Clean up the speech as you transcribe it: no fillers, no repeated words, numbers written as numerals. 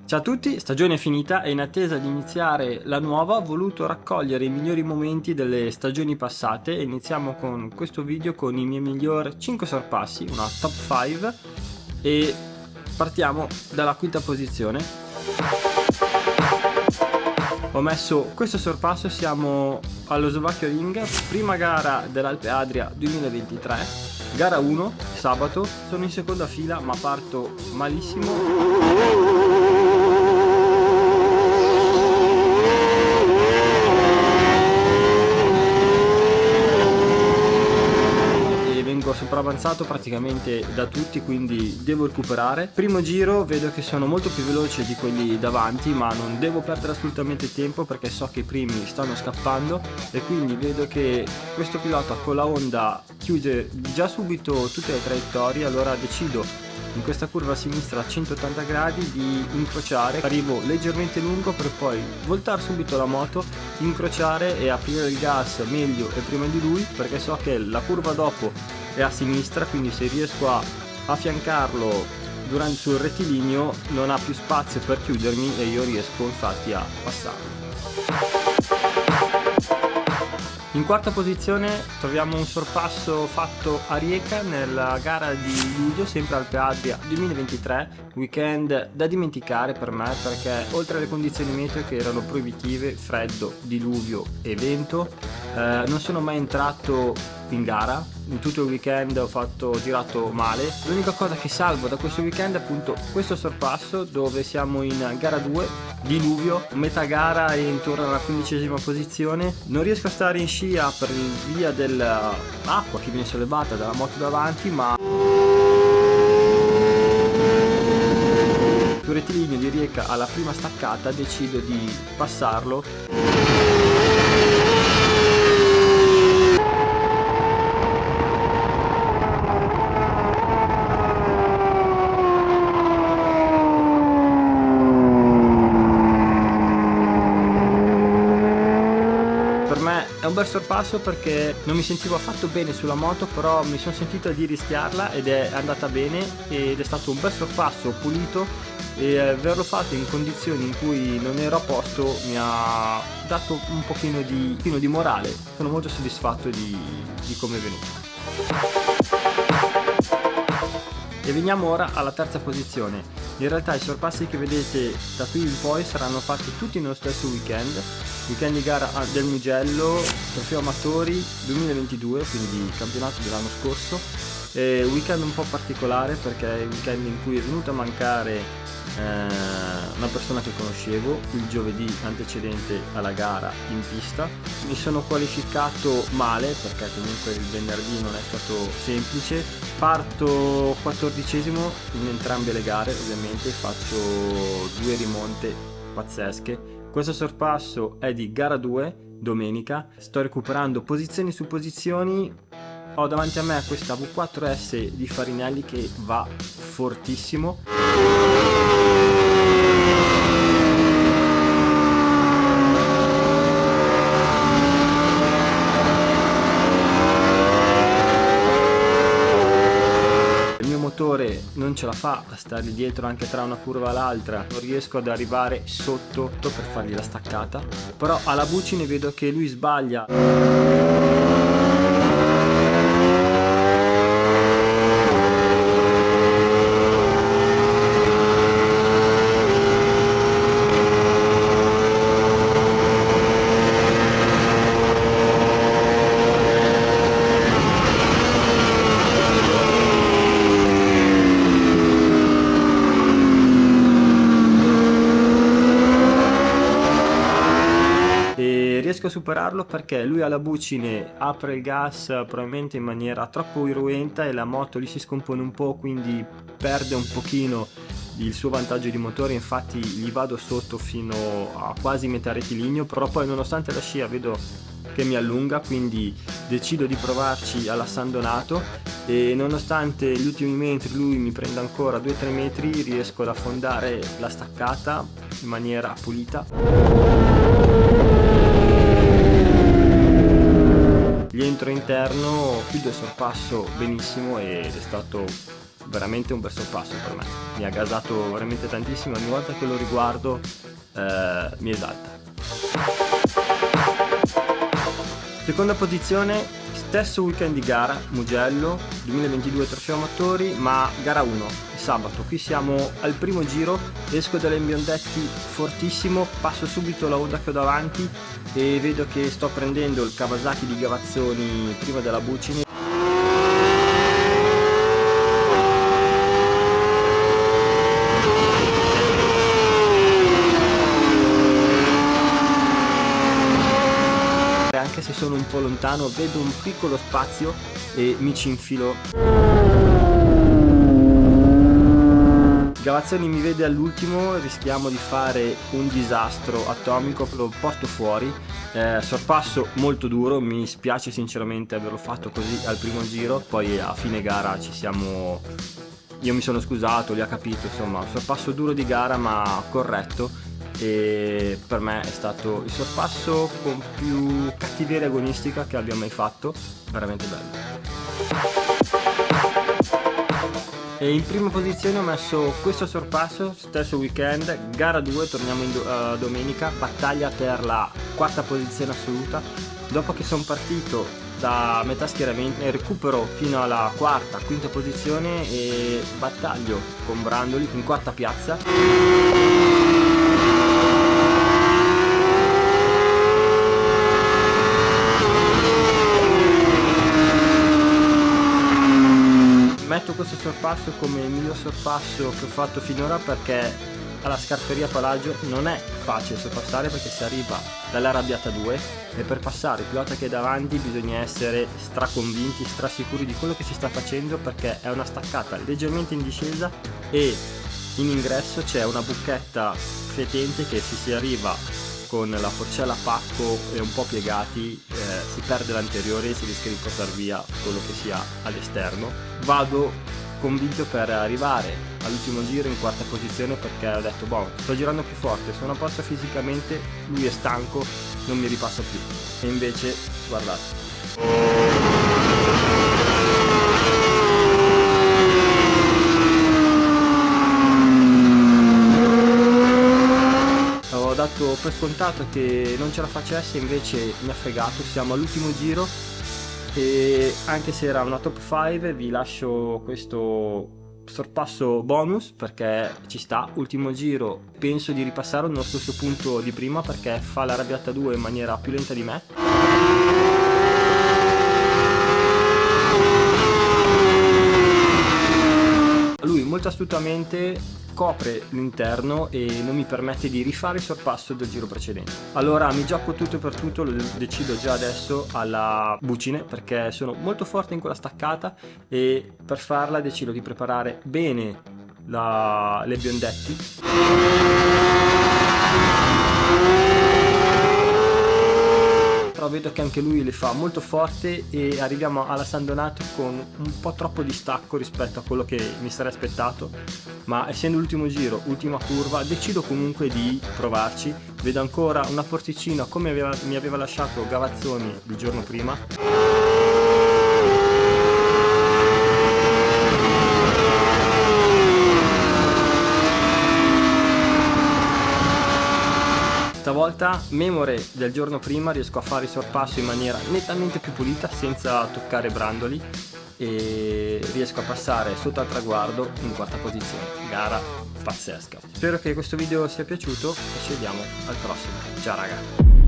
Ciao a tutti, stagione finita e in attesa di iniziare la nuova ho voluto raccogliere i migliori momenti delle stagioni passate e iniziamo con questo video con i miei migliori 5 sorpassi, una top 5, e partiamo dalla quinta posizione. Ho messo questo sorpasso, siamo allo Slovacchio Ring, prima gara dell'Alpe Adria 2023, gara 1, sabato, sono in seconda fila ma parto malissimo. Vengo sopravanzato praticamente da tutti, quindi devo recuperare. Primo giro vedo che sono molto più veloce di quelli davanti, ma non devo perdere assolutamente tempo perché so che i primi stanno scappando e quindi vedo che questo pilota con la Honda chiude già subito tutte le traiettorie. Allora decido in questa curva a sinistra a 180 gradi di incrociare, arrivo leggermente lungo per poi voltare subito la moto, incrociare e aprire il gas meglio e prima di lui, perché so che la curva dopo è a sinistra, quindi se riesco a affiancarlo sul rettilineo non ha più spazio per chiudermi e io riesco infatti a passarlo. In quarta posizione troviamo un sorpasso fatto a Rijeka nella gara di luglio, sempre Alpe Adria 2023, weekend da dimenticare per me perché oltre alle condizioni meteo che erano proibitive, freddo, diluvio e vento, non sono mai entrato in gara. In tutto il weekend ho girato male. L'unica cosa che salvo da questo weekend è appunto questo sorpasso dove siamo in gara 2, diluvio, metà gara e intorno alla 15ª posizione. Non riesco a stare in scia per via dell'acqua che viene sollevata dalla moto davanti, ma sul rettilineo di Rijeka alla prima staccata decido di passarlo. È un bel sorpasso perché non mi sentivo affatto bene sulla moto, però mi sono sentito di rischiarla ed è andata bene ed è stato un bel sorpasso pulito, e averlo fatto in condizioni in cui non ero a posto mi ha dato un pochino di morale. Sono molto soddisfatto di come è venuto. E veniamo ora alla terza posizione. In realtà i sorpassi che vedete da qui in poi saranno fatti tutti nello stesso weekend di gara del Mugello, trofeo amatori 2022, quindi campionato dell'anno scorso. Weekend un po' particolare perché è il weekend in cui è venuta a mancare una persona che conoscevo il giovedì antecedente alla gara in pista. Mi sono qualificato male perché comunque il venerdì non è stato semplice. Parto 14esimo in entrambe le gare, ovviamente faccio 2 rimonte pazzesche. Questo sorpasso è di gara 2, domenica. Sto recuperando posizioni su posizioni. Ho davanti a me questa V4S di Farinelli che va fortissimo. Non ce la fa a stare dietro anche tra una curva e l'altra, non riesco ad arrivare sotto per fargli la staccata, però alla bucine vedo che lui sbaglia. Riesco a superarlo perché lui alla bucine apre il gas probabilmente in maniera troppo irruenta e la moto lì si scompone un po', quindi perde un pochino il suo vantaggio di motore. Infatti gli vado sotto fino a quasi metà rettilineo, però poi nonostante la scia vedo che mi allunga, quindi decido di provarci alla San Donato e nonostante gli ultimi metri lui mi prenda ancora 2-3 metri riesco ad affondare la staccata in maniera pulita. Gli entro interno, chiudo il sorpasso benissimo ed è stato veramente un bel sorpasso per me, mi ha gasato veramente tantissimo, ogni volta che lo riguardo mi esalta. Seconda posizione, stesso weekend di gara, Mugello 2022 trofeo amatori, ma gara 1, sabato. Qui siamo al primo giro, esco dalle Biondetti fortissimo, passo subito la Honda che ho davanti e vedo che sto prendendo il Kawasaki di Gavazzoni prima della Bucini. Anche se sono un po' lontano vedo un piccolo spazio e mi ci infilo. Gavazzoni mi vede all'ultimo, rischiamo di fare un disastro atomico, lo porto fuori, sorpasso molto duro, mi spiace sinceramente averlo fatto così al primo giro, poi a fine gara io mi sono scusato, lui ha capito, insomma, sorpasso duro di gara ma corretto. E per me è stato il sorpasso con più cattiveria agonistica che abbia mai fatto, veramente bello. E in prima posizione ho messo questo sorpasso, stesso weekend, gara 2, torniamo domenica, battaglia per la quarta posizione assoluta. Dopo che sono partito da metà schieramento recupero fino alla quarta, quinta posizione e battaglio con Brandoli in quarta piazza. Metto questo sorpasso come il miglior sorpasso che ho fatto finora perché alla Scarperia Palagio non è facile sorpassare perché si arriva dall'Arrabbiata 2 e per passare il pilota che è davanti bisogna essere straconvinti, strasicuri di quello che si sta facendo perché è una staccata leggermente in discesa e in ingresso c'è una buchetta fetente che se si arriva con la forcella a pacco e un po' piegati si perde l'anteriore e si rischia di portare via quello che si ha all'esterno. Vado convinto per arrivare all'ultimo giro in quarta posizione perché ho detto boh, sto girando più forte, sono a posto fisicamente, lui è stanco, non mi ripassa più e invece guardate. Ho dato per scontato che non ce la facesse, invece mi ha fregato, siamo all'ultimo giro e anche se era una top 5 vi lascio questo sorpasso bonus perché ci sta. Ultimo giro, penso di ripassare nello stesso punto di prima perché fa l'Arrabbiata 2 in maniera più lenta di me. Lui molto astutamente copre l'interno e non mi permette di rifare il sorpasso del giro precedente. Allora mi gioco tutto per tutto, lo decido già adesso alla Bucine perché sono molto forte in quella staccata e per farla decido di preparare bene le Biondetti. Però vedo che anche lui le fa molto forte e arriviamo alla San Donato con un po' troppo distacco rispetto a quello che mi sarei aspettato, ma essendo l'ultimo giro, ultima curva, decido comunque di provarci. Vedo ancora una porticina come mi aveva lasciato Gavazzoni il giorno prima. Stavolta, memore del giorno prima, riesco a fare il sorpasso in maniera nettamente più pulita senza toccare Brandoli e riesco a passare sotto al traguardo in quarta posizione. Gara pazzesca. Spero che questo video sia piaciuto e ci vediamo al prossimo. Ciao raga!